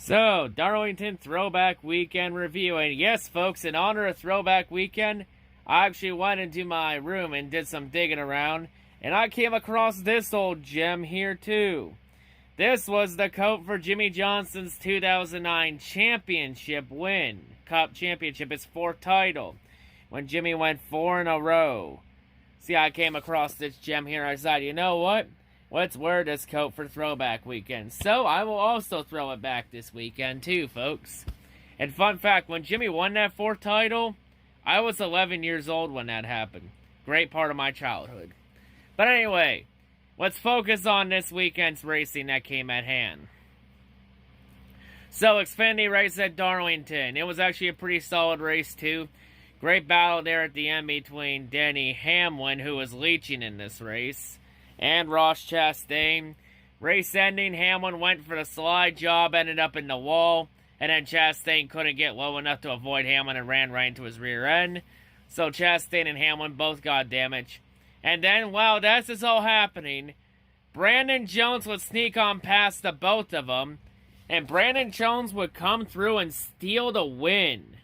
So, Darlington Throwback Weekend review. And yes, folks, in honor of Throwback Weekend, I actually went into my room and did some digging around, and I came across this old gem here too. This was the coat for Jimmie Johnson's 2009 championship win. Cup championship, his fourth title, when Jimmy went 4 in a row. See, I came across this gem here, I decided, you know what? Let's wear this coat for Throwback Weekend. So, I will also throw it back this weekend too, folks. And fun fact, when Jimmy won that fourth title, I was 11 years old when that happened. Great part of my childhood. But anyway, let's focus on this weekend's racing that came at hand. So, Xfinity race at Darlington. It was actually a pretty solid race too. Great battle there at the end between Denny Hamlin, who was leeching in this race, and Ross Chastain. Race ending, Hamlin went for the slide job, ended up in the wall, and then Chastain couldn't get low enough to avoid Hamlin and ran right into his rear end. So Chastain and Hamlin both got damage. And then, while this is all happening, Brandon Jones would sneak on past the both of them, and Brandon Jones would come through and steal the win.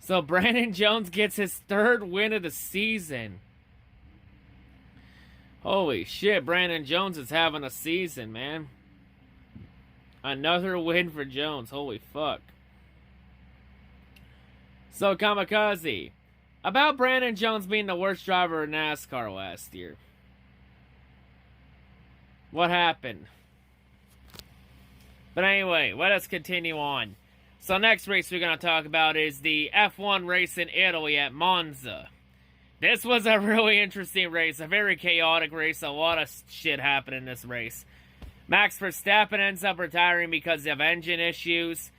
So Brandon Jones gets his third win of the season. Holy shit, Brandon Jones is having a season, man. Another win for Jones. Holy fuck. So, Kamikaze. About Brandon Jones being the worst driver in NASCAR last year. What happened? But anyway, let us continue on. So, next race we're going to talk about is the F1 race in Italy at Monza. This was a really interesting race, a very chaotic race, a lot of shit happened in this race. Max Verstappen ends up retiring because of engine issues.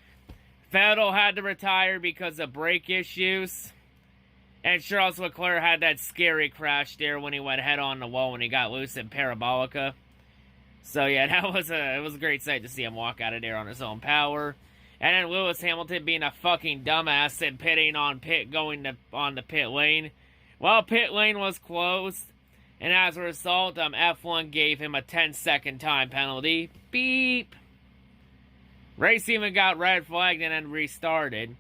Vettel had to retire because of brake issues. And Charles Leclerc had that scary crash there when he went head on the wall when he got loose in Parabolica. So yeah, it was a great sight to see him walk out of there on his own power. And then Lewis Hamilton being a fucking dumbass and pitting on the pit lane. Well, pit lane was closed, and as a result, F1 gave him a 10-second time penalty. Beep. Race even got red flagged and then restarted.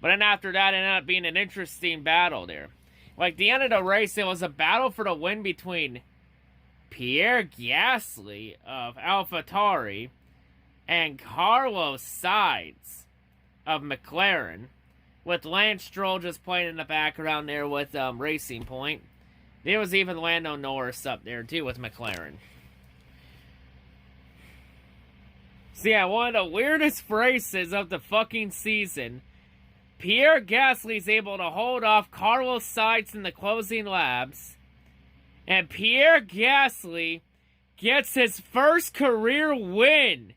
But then after that, it ended up being an interesting battle there. Like, the end of the race, it was a battle for the win between Pierre Gasly of AlphaTauri and Carlos Sainz of McLaren, with Lance Stroll just playing in the background there with Racing Point. There was even Lando Norris up there too with McLaren. So yeah, one of the weirdest races of the fucking season. Pierre Gasly's able to hold off Carlos Sainz in the closing laps. And Pierre Gasly gets his first career win.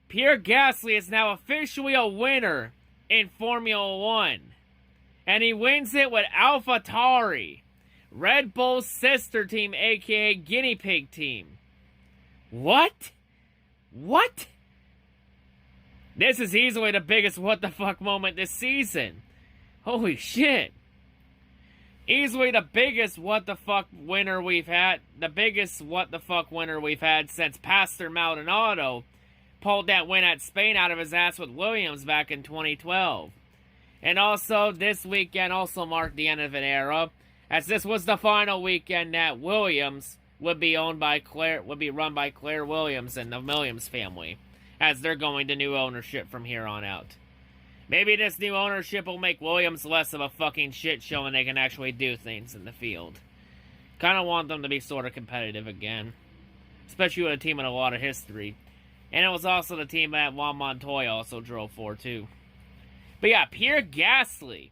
Pierre Gasly is now officially a winner in Formula 1. And he wins it with AlphaTauri, Red Bull's sister team, aka Guinea Pig team. What? What? This is easily the biggest what the fuck moment this season. Holy shit. Easily the biggest what the fuck winner we've had. The biggest what the fuck winner we've had since Pastor Maldonado pulled that win at Spain out of his ass with Williams back in 2012. And also, this weekend also marked the end of an era, as this was the final weekend that Williams would be run by Claire Williams and the Williams family, as they're going to new ownership from here on out. Maybe this new ownership will make Williams less of a fucking shit show and they can actually do things in the field. Kinda want them to be sort of competitive again, especially with a team with a lot of history. And it was also the team that Juan Montoya also drove for, too. But yeah, Pierre Gasly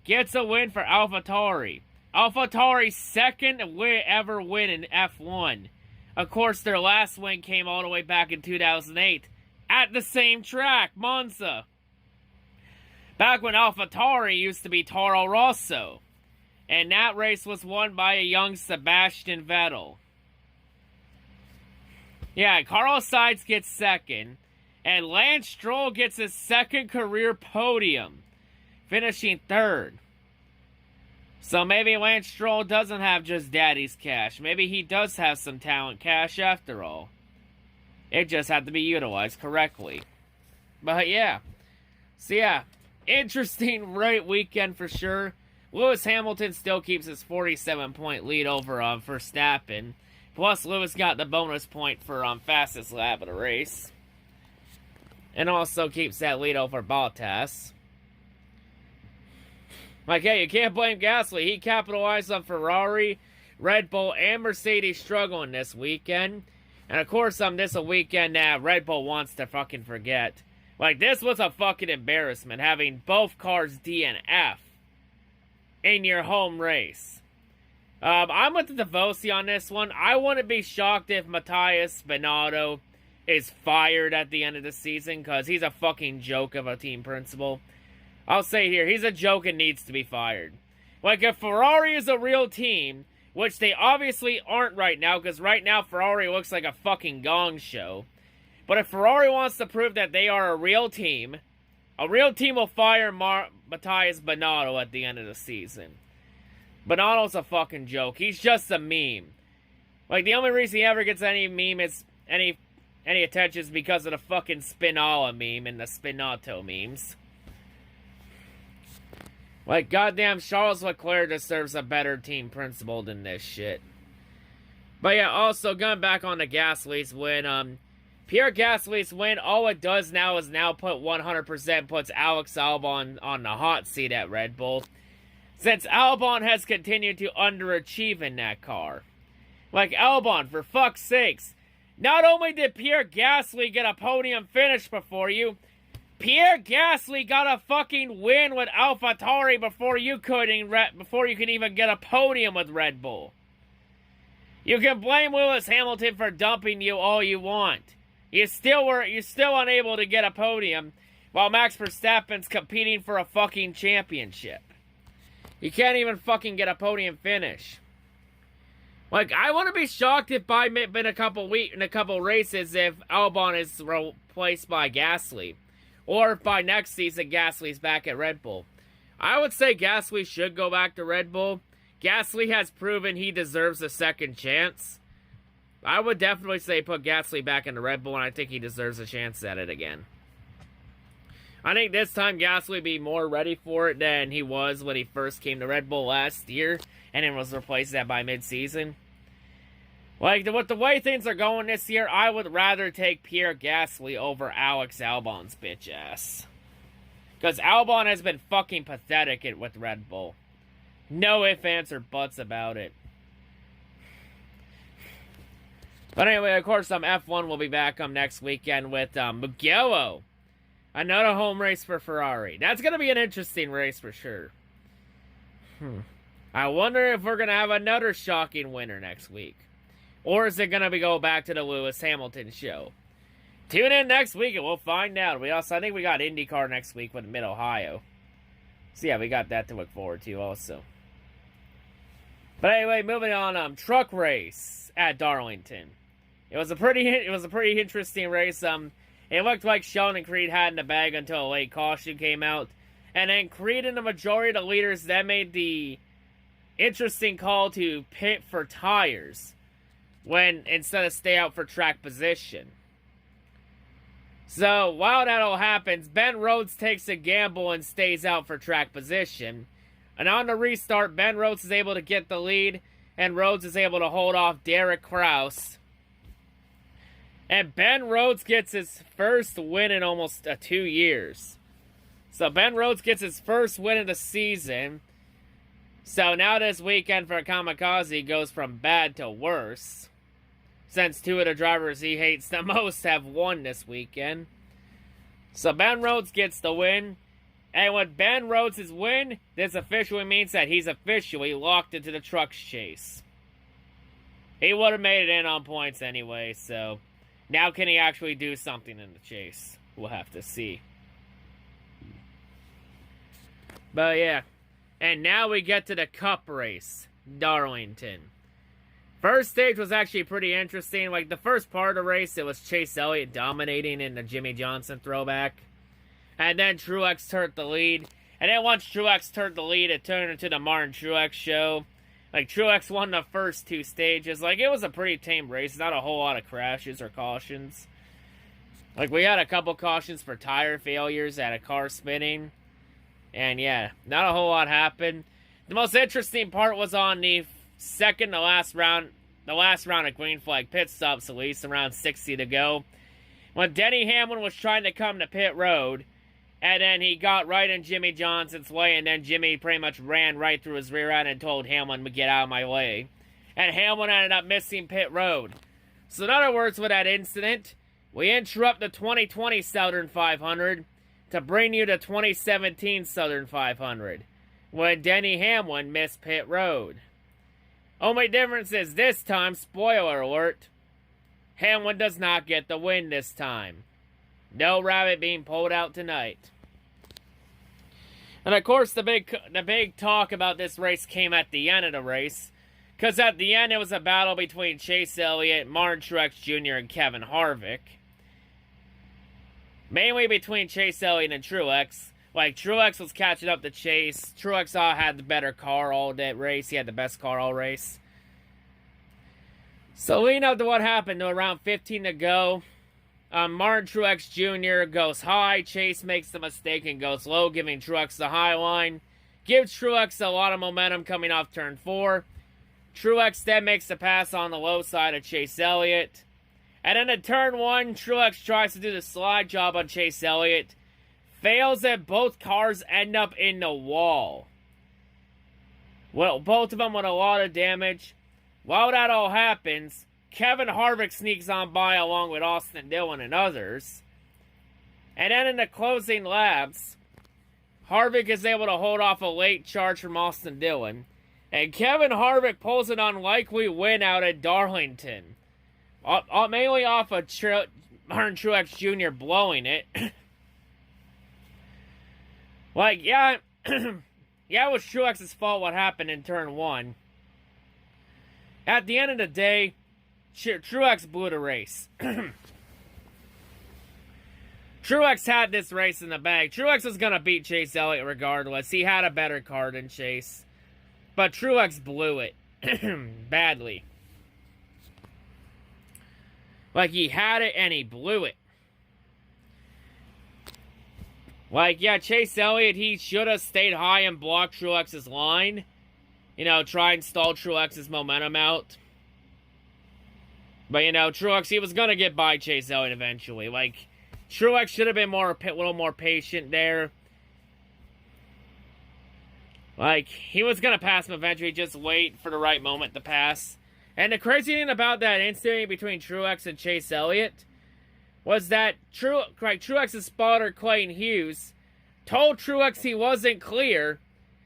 gets a win for AlphaTauri. AlphaTauri's second ever win in F1. Of course, their last win came all the way back in 2008 at the same track, Monza. Back when AlphaTauri used to be Toro Rosso. And that race was won by a young Sebastian Vettel. Yeah, Carlos Sainz gets second, and Lance Stroll gets his second career podium, finishing third. So maybe Lance Stroll doesn't have just daddy's cash. Maybe he does have some talent cash after all. It just had to be utilized correctly. But yeah. So yeah, interesting weekend for sure. Lewis Hamilton still keeps his 47-point lead over Verstappen. Plus, Lewis got the bonus point for fastest lap of the race. And also keeps that lead over Bottas. Like, hey, you can't blame Gasly. He capitalized on Ferrari, Red Bull, and Mercedes struggling this weekend. And of course, this is a weekend that Red Bull wants to fucking forget. Like, this was a fucking embarrassment, having both cars D and F in your home race. I'm with the Devosi on this one. I wouldn't be shocked if Matthias Binotto is fired at the end of the season, because he's a fucking joke of a team principal. I'll say here, he's a joke and needs to be fired. Like, if Ferrari is a real team, which they obviously aren't right now, because right now Ferrari looks like a fucking gong show. But if Ferrari wants to prove that they are a real team will fire Matthias Binotto at the end of the season. Binotto's a fucking joke. He's just a meme. Like, the only reason he ever gets any meme is any attention is because of the fucking Spinola meme and the Spinotto memes. Like, goddamn, Charles Leclerc deserves a better team principal than this shit. But yeah, also, going back on the Gasly's win, Pierre Gasly's win, all it does now is put 100% puts Alex Albon on the hot seat at Red Bull. Since Albon has continued to underachieve in that car. Like, Albon, for fuck's sakes, not only did Pierre Gasly get a podium finish before you, Pierre Gasly got a fucking win with AlphaTauri before you could even get a podium with Red Bull. You can blame Lewis Hamilton for dumping you all you want. You're still unable to get a podium while Max Verstappen's competing for a fucking championship. You can't even fucking get a podium finish. Like, I wouldn't be shocked if in a couple races if Albon is replaced by Gasly. Or if by next season Gasly's back at Red Bull. I would say Gasly should go back to Red Bull. Gasly has proven he deserves a second chance. I would definitely say put Gasly back into Red Bull, and I think he deserves a chance at it again. I think this time Gasly would be more ready for it than he was when he first came to Red Bull last year, and then was replaced by mid-season. Like, with the way things are going this year, I would rather take Pierre Gasly over Alex Albon's bitch ass. Because Albon has been fucking pathetic with Red Bull. No ifs, ands, or buts about it. But anyway, of course, F1 will be back next weekend with Mugello. Another home race for Ferrari. That's going to be an interesting race for sure. I wonder if we're going to have another shocking winner next week. Or is it going to go back to the Lewis Hamilton show? Tune in next week and we'll find out. I think we got IndyCar next week with Mid-Ohio. So yeah, we got that to look forward to also. But anyway, moving on, truck race at Darlington. It was a pretty interesting race. It looked like Sheldon and Creed had in the bag until a late caution came out. And then Creed and the majority of the leaders then made the interesting call to pit for tires instead of stay out for track position. So, while that all happens, Ben Rhodes takes a gamble and stays out for track position. And on the restart, Ben Rhodes is able to get the lead, and Rhodes is able to hold off Derek Krauss. And Ben Rhodes gets his first win in almost 2 years. So Ben Rhodes gets his first win of the season. So now this weekend for Kamikaze goes from bad to worse. Since 2 of the drivers he hates the most have won this weekend. So Ben Rhodes gets the win. And with Ben Rhodes' win, this officially means that he's officially locked into the trucks chase. He would have made it in on points anyway, so now can he actually do something in the chase? We'll have to see. But yeah. And now we get to the Cup race. Darlington. First stage was actually pretty interesting. Like, the first part of the race, it was Chase Elliott dominating in the Jimmy Johnson throwback. And then Truex turned the lead. And then once Truex turned the lead, it turned into the Martin Truex show. Like, Truex won the first 2 stages. Like, it was a pretty tame race. Not a whole lot of crashes or cautions. Like, we had a couple cautions for tire failures at a car spinning. And yeah, not a whole lot happened. The most interesting part was on the second to last round, the last round of green flag pit stops, at least, around 60 to go. When Denny Hamlin was trying to come to pit road, and then he got right in Jimmy Johnson's way, and then Jimmy pretty much ran right through his rear end and told Hamlin to get out of my way. And Hamlin ended up missing pit road. So in other words, with that incident, we interrupt the 2020 Southern 500 to bring you the 2017 Southern 500, when Denny Hamlin missed pit road. Only difference is this time, spoiler alert, Hamlin does not get the win this time. No rabbit being pulled out tonight. And of course, the big talk about this race came at the end of the race, because at the end it was a battle between Chase Elliott, Martin Truex Jr., and Kevin Harvick. Mainly between Chase Elliott and Truex. Like, Truex was catching up to Chase. Truex had the better car all that race. He had the best car all race. So leading up to what happened, to around 15 to go, Martin Truex Jr. goes high. Chase makes the mistake and goes low, giving Truex the high line. Gives Truex a lot of momentum coming off turn 4. Truex then makes the pass on the low side of Chase Elliott. And then in turn 1, Truex tries to do the slide job on Chase Elliott. Fails, and both cars end up in the wall. Well, both of them with a lot of damage. While that all happens, Kevin Harvick sneaks on by along with Austin Dillon and others. And then in the closing laps, Harvick is able to hold off a late charge from Austin Dillon. And Kevin Harvick pulls an unlikely win out at Darlington. Mainly off of Martin Truex Jr. blowing it. Like, yeah, yeah, it was Truex's fault what happened in turn 1. At the end of the day, Truex blew the race. Truex had this race in the bag. Truex was going to beat Chase Elliott regardless. He had a better car than Chase. But Truex blew it. Badly. Like, he had it and he blew it. Like, yeah, Chase Elliott, he should have stayed high and blocked Truex's line. You know, try and stall Truex's momentum out. But, you know, Truex, he was going to get by Chase Elliott eventually. Like, Truex should have been a little more patient there. Like, he was going to pass him eventually, just wait for the right moment to pass. And the crazy thing about that incident between Truex and Chase Elliott was that Truex's spotter, Clayton Hughes, told Truex he wasn't clear,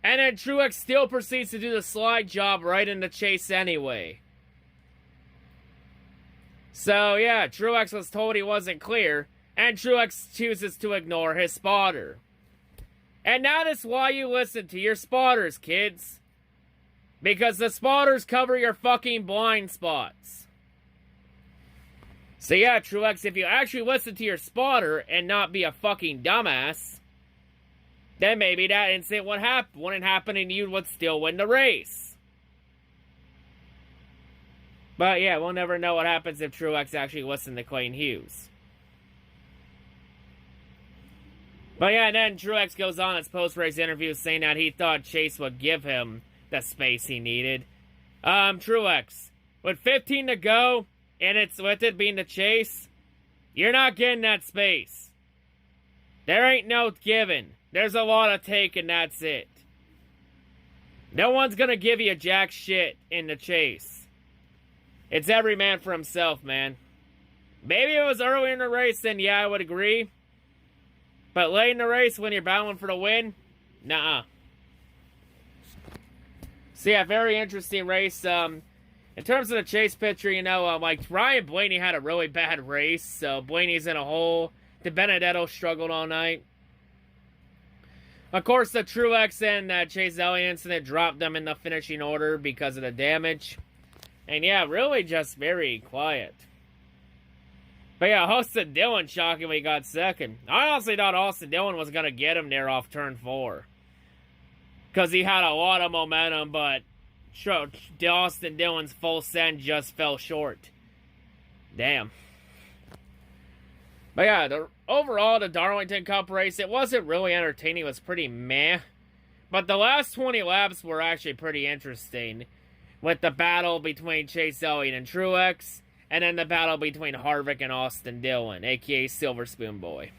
and then Truex still proceeds to do the slide job right into Chase anyway. So, yeah, Truex was told he wasn't clear, and Truex chooses to ignore his spotter. And that is why you listen to your spotters, kids. Because the spotters cover your fucking blind spots. So yeah, Truex, if you actually listen to your spotter and not be a fucking dumbass, then maybe that incident wouldn't happen and you would still win the race. But yeah, we'll never know what happens if Truex actually listened to Clayton Hughes. But yeah, and then Truex goes on his post-race interview saying that he thought Chase would give him the space he needed. Truex, with 15 to go, and it's with it being the chase, you're not getting that space. There ain't no giving. There's a lot of take, and that's it. No one's gonna give you jack shit in the chase. It's every man for himself, man. Maybe it was early in the race, then yeah, I would agree. But late in the race, when you're battling for the win, nuh-uh. So yeah, very interesting race. In terms of the chase picture, you know, like, Ryan Blaney had a really bad race, so Blaney's in a hole. DiBenedetto struggled all night. Of course, the Truex and Chase Elliott incident dropped them in the finishing order because of the damage. And yeah, really just very quiet. But yeah, Austin Dillon shockingly got second. I honestly thought Austin Dillon was going to get him there off turn 4. Because he had a lot of momentum, but Austin Dillon's full send just fell short. Damn. But yeah, overall, the Darlington Cup race, it wasn't really entertaining. It was pretty meh. But the last 20 laps were actually pretty interesting. With the battle between Chase Elliott and Truex. And then the battle between Harvick and Austin Dillon, a.k.a. Silver Spoon Boy.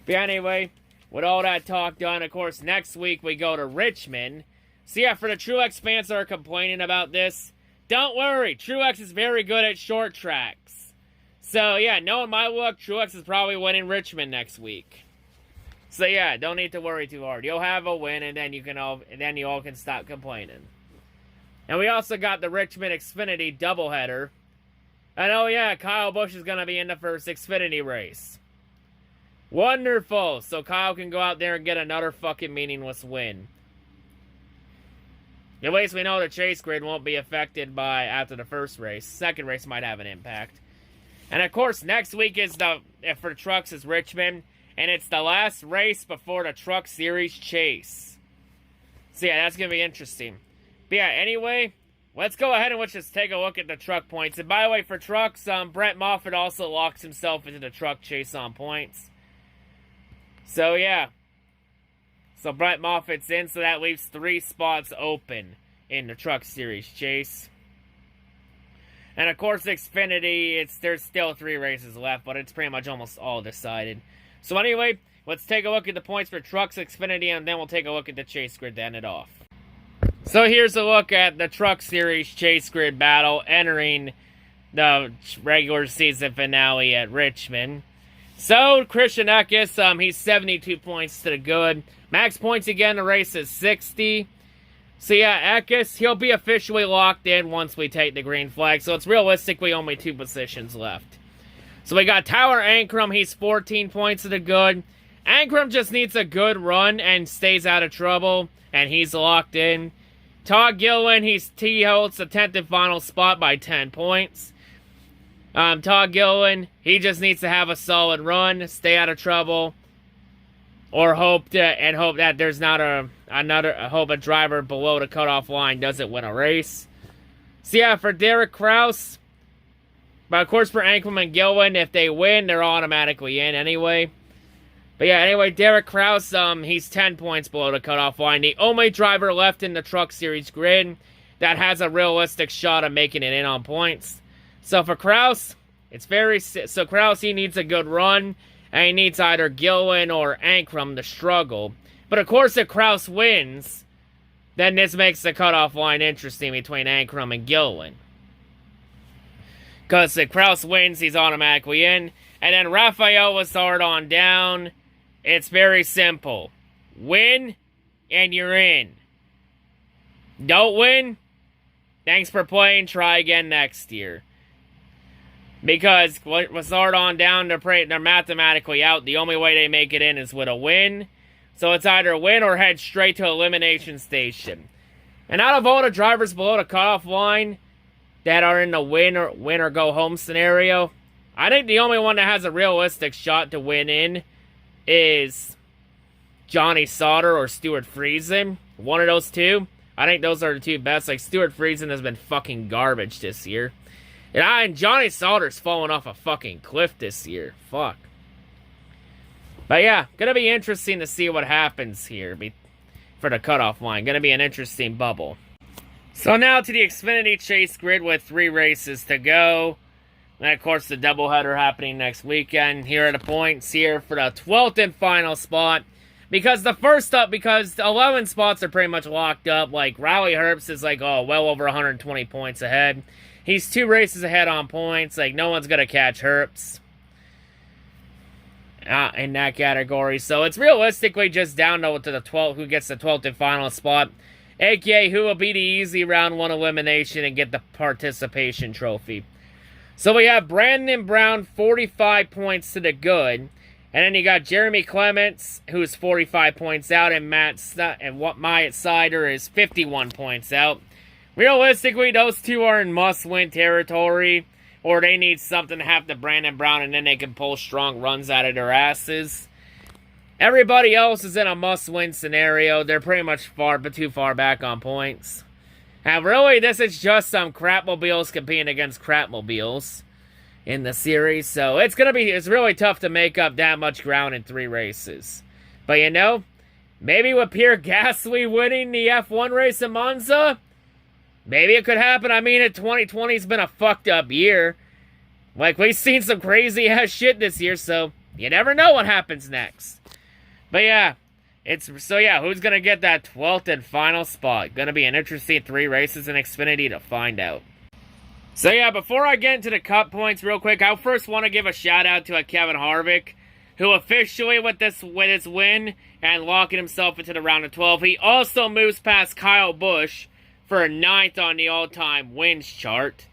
But anyway, with all that talk done, of course, next week we go to Richmond. So yeah, for the Truex fans that are complaining about this, don't worry. Truex is very good at short tracks. So yeah, knowing my luck, Truex is probably winning Richmond next week. So yeah, don't need to worry too hard. You'll have a win, and then you all can stop complaining. And we also got the Richmond Xfinity doubleheader. And oh yeah, Kyle Busch is going to be in the first Xfinity race. Wonderful. So Kyle can go out there and get another fucking meaningless win. At least we know the chase grid won't be affected by after the first race. Second race might have an impact. And of course, next week is for trucks is Richmond. And it's the last race before the Truck Series chase. So yeah, that's going to be interesting. But yeah, anyway, let's go ahead and let's just take a look at the truck points. And by the way, for trucks, Brent Moffitt also locks himself into the truck chase on points. So yeah. So Brent Moffitt's in, so that leaves 3 spots open in the Truck Series chase. And of course, Xfinity, there's still 3 races left, but it's pretty much almost all decided. So anyway, let's take a look at the points for trucks, Xfinity, and then we'll take a look at the chase grid to end it off. So here's a look at the Truck Series chase grid battle entering the regular season finale at Richmond. So, Christian Eckes, he's 72 points to the good. Max points again, the race is 60. So yeah, Eckes, he'll be officially locked in once we take the green flag. So it's realistically only 2 positions left. So we got Tyler Ankrum, he's 14 points to the good. Ankrum just needs a good run and stays out of trouble, and he's locked in. Todd Gilliland, he holds the 10th and final spot by 10 points. Todd Gilliland, he just needs to have a solid run, stay out of trouble, or hope that there's not a driver below the cutoff line doesn't win a race. So yeah, for Derek Krauss, but of course for Ankrum and Gilliland, if they win, they're automatically in anyway. But yeah, anyway, Derek Krauss, he's 10 points below the cutoff line. The only driver left in the Truck Series grid that has a realistic shot of making it in on points. So for Krauss, Krauss, he needs a good run, and he needs either Gilliland or Ankrum to struggle. But of course, if Krauss wins, then this makes the cutoff line interesting between Ankrum and Gilliland. Because if Krauss wins, he's automatically in. And then Rafael Lessard on down. It's very simple. Win, and you're in. Don't win? Thanks for playing. Try again next year. Because Lessard on down, they're mathematically out. The only way they make it in is with a win. So it's either win or head straight to elimination station. And out of all the drivers below the cutoff line that are in the win or go home scenario, I think the only one that has a realistic shot to win in is Johnny Sauter or Stuart Friesen. One of those two. I think those are the 2 best. Like, Stuart Friesen has been fucking garbage this year. And Johnny Sauter's fallen off a fucking cliff this year. Fuck. But yeah, gonna be interesting to see what happens here for the cutoff line. Gonna be an interesting bubble. So now to the Xfinity chase grid with 3 races to go. And of course the doubleheader happening next weekend. Here are the points here for the 12th and final spot. Because because 11 spots are pretty much locked up. Like, Riley Herbst is like, well over 120 points ahead. He's 2 races ahead on points. Like, no one's going to catch Herbst in that category. So it's realistically just down to the 12th, who gets the 12th and final spot. AKA who will be the easy round 1 elimination and get the participation trophy. So we have Brandon Brown, 45 points to the good. And then you got Jeremy Clements, who's 45 points out, and Myatt Sider is 51 points out. Realistically, those 2 are in must-win territory, or they need something to have to Brandon Brown, and then they can pull strong runs out of their asses. Everybody else is in a must-win scenario. They're pretty much too far back on points. And really, this is just some crapmobiles competing against crapmobiles. in the series. So it's really tough to make up that much ground in 3 races. But you know, maybe with Pierre Gasly winning the F1 race in Monza, maybe it could happen. I mean, 2020's been a fucked up year. Like, we've seen some crazy ass shit this year, so you never know what happens next. But yeah, who's gonna get that 12th and final spot? Gonna be an interesting 3 races in Xfinity to find out. So yeah, before I get into the Cup points real quick, I first want to give a shout out to Kevin Harvick, who officially with his win and locking himself into the round of 12, he also moves past Kyle Busch for 9th on the all-time wins chart.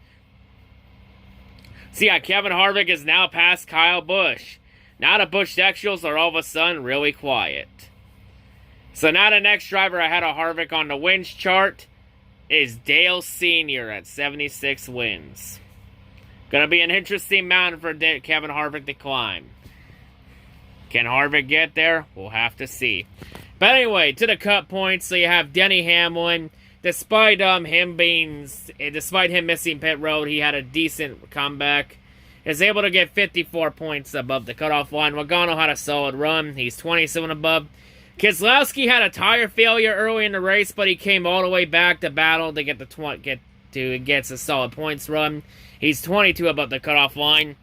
So yeah, Kevin Harvick is now past Kyle Busch. Now the Busch Extras are all of a sudden really quiet. So now the next driver ahead of Harvick on the wins chart is Dale Sr. at 76 wins. Gonna be an interesting mountain for Kevin Harvick to climb. Can Harvick get there? We'll have to see. But anyway, to the Cup points, so you have Denny Hamlin. Despite him missing pit road, he had a decent comeback. Is able to get 54 points above the cutoff line. Logano had a solid run. He's 27 above. Keselowski had a tire failure early in the race, but he came all the way back to battle to get a solid points run. He's 22 above the cutoff line.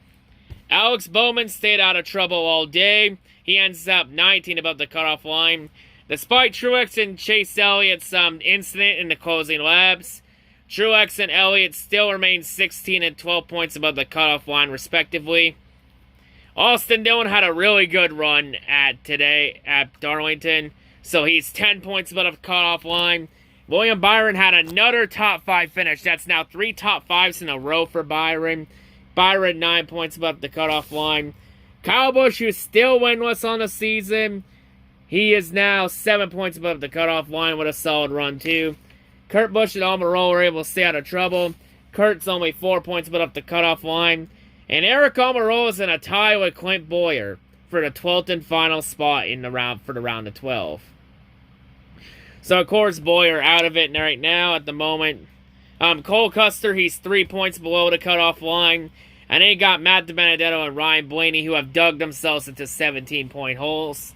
Alex Bowman stayed out of trouble all day. He ends up 19 above the cutoff line. Despite Truex and Chase Elliott's incident in the closing laps, Truex and Elliott still remain 16 and 12 points above the cutoff line, respectively. Austin Dillon had a really good run today at Darlington, so he's 10 points above the cutoff line. William Byron had another top 5 finish. That's now 3 top 5s in a row for Byron. Byron 9 points above the cutoff line. Kyle Busch, who's still winless on the season, he is now 7 points above the cutoff line with a solid run, too. Kurt Busch and Almirola were able to stay out of trouble. Kurt's only 4 points above the cutoff line. And Eric Almirola is in a tie with Clint Bowyer for the 12th and final spot for the round of 12. So, of course, Bowyer out of it right now at the moment. Cole Custer, he's 3 points below the cutoff line. And then you got Matt DiBenedetto and Ryan Blaney, who have dug themselves into 17-point holes.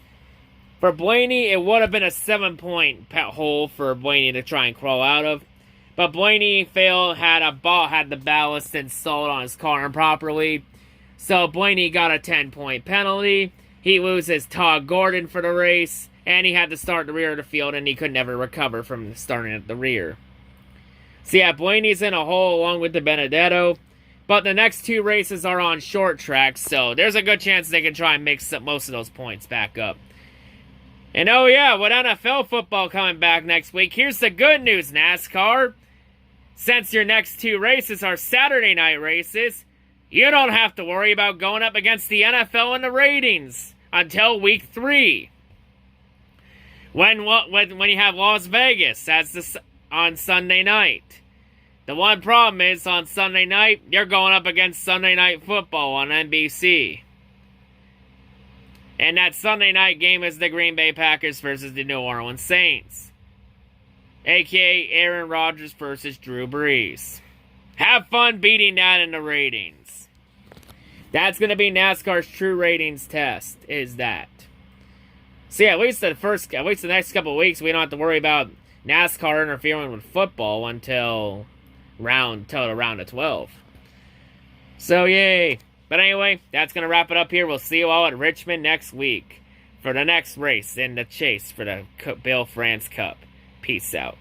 For Blaney, it would have been a 7-point hole for Blaney to try and crawl out of. But Blaney had the ballast installed on his car improperly. So Blaney got a 10-point penalty. He loses Todd Gordon for the race. And he had to start the rear of the field, and he could never recover from starting at the rear. So yeah, Blaney's in a hole along with DiBenedetto. But the next 2 races are on short tracks, so there's a good chance they can try and make most of those points back up. And oh yeah, with NFL football coming back next week, here's the good news, NASCAR. Since your next 2 races are Saturday night races, you don't have to worry about going up against the NFL in the ratings until week 3. When you have Las Vegas on Sunday night. The one problem is on Sunday night, you're going up against Sunday Night Football on NBC. And that Sunday night game is the Green Bay Packers versus the New Orleans Saints. A.k.a. Aaron Rodgers versus Drew Brees. Have fun beating that in the ratings. That's going to be NASCAR's true ratings test, is that. So yeah, at least the next couple of weeks, we don't have to worry about NASCAR interfering with football until the round of 12. So yay. But anyway, that's going to wrap it up here. We'll see you all at Richmond next week for the next race in the chase for the Bill France Cup. Peace out.